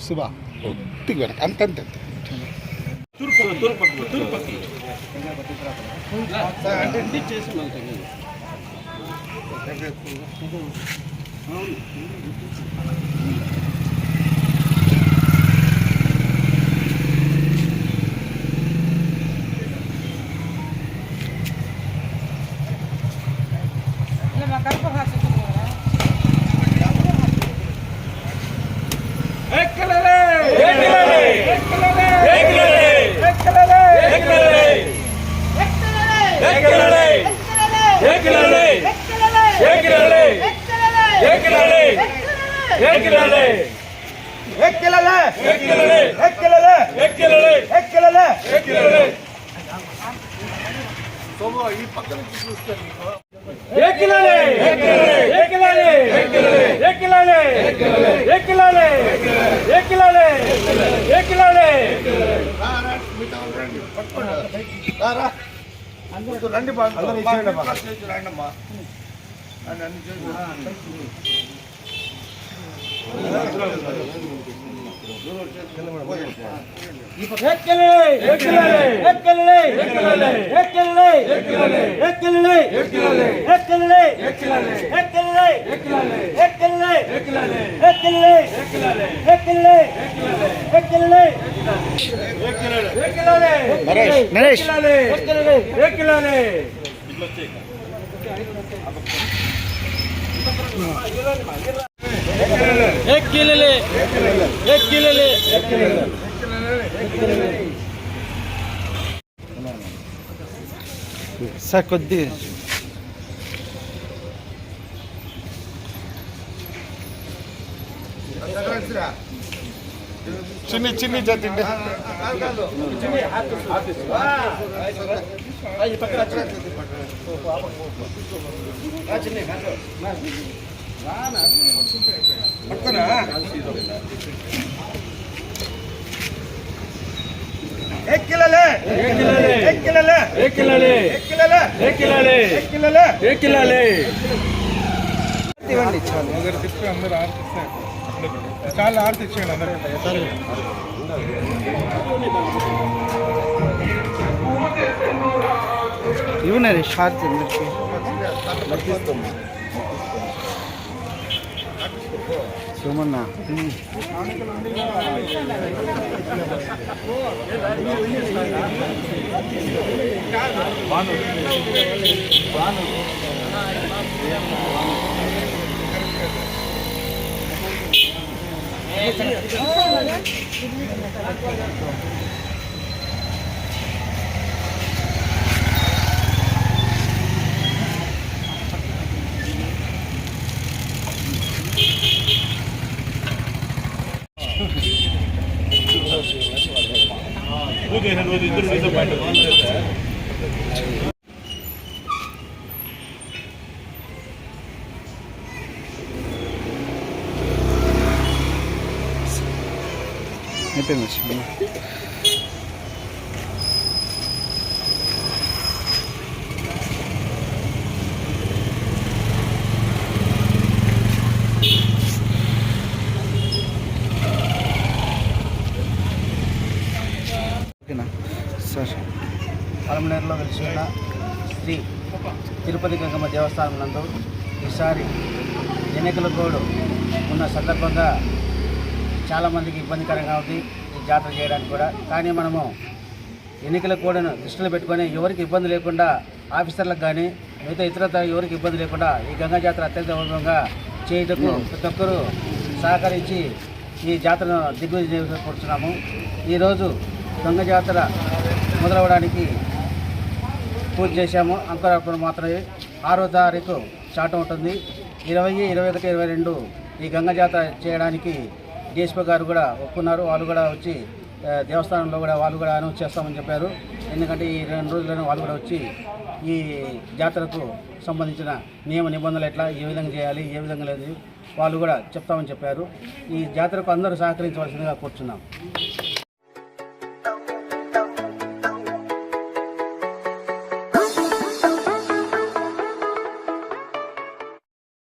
శివ అంతంతే రండి రండమ్మా నరేష్ సార్ కొద్దిగా చిన్ని చిన్ని జాతి ఇవ్వండి అందరూ ఆర్తిస్తారు చాలా ఆర్తి ఇచ్చేయండి అందరూ ఇవ్వనండి షార్ట్ సుమన్నా అయిపోయింది. సార్ పలమనేరులో వెలిసి ఉన్న శ్రీ తిరుపతి గంగమ్మ దేవస్థానం నందు ఈసారి ఎన్నికల కోడ్ ఉన్న సందర్భంగా చాలామందికి ఇబ్బందికరంగా ఉంది ఈ జాతర చేయడానికి కూడా. కానీ మనము ఎన్నికల కోడ్ను దృష్టిలో పెట్టుకొని ఎవరికి ఇబ్బంది లేకుండా ఆఫీసర్లకు కానీ మిగతా ఇతరత్ర ఎవరికి ఇబ్బంది లేకుండా ఈ గంగా జాతర అత్యంత వైభవంగా చేయటకు ప్రతి ఒక్కరూ సహకరించి ఈ జాతరను దిగ్విజయం చేసుకుంటున్నాము. ఈరోజు గంగ జాతర మొదలవడానికి పూజ చేశాము. అంకురార్పణ మాత్రమే 6వ తారీఖు స్టార్ట్ ఉంటుంది. 20, 21, 22 ఈ గంగ జాతర చేయడానికి డిఎస్పీ గారు కూడా ఒప్పుకున్నారు. వాళ్ళు కూడా వచ్చి దేవస్థానంలో కూడా వాళ్ళు కూడా అనౌన్స్ చేస్తామని చెప్పారు. ఎందుకంటే ఈ 2 రోజులను వాళ్ళు కూడా వచ్చి ఈ జాతరకు సంబంధించిన నియమ నిబంధనలు ఎట్లా ఏ విధంగా చేయాలి ఏ విధంగా లేదు వాళ్ళు కూడా చెప్తామని చెప్పారు. ఈ జాతరకు అందరూ సహకరించవలసిందిగా కోరుచున్నాం.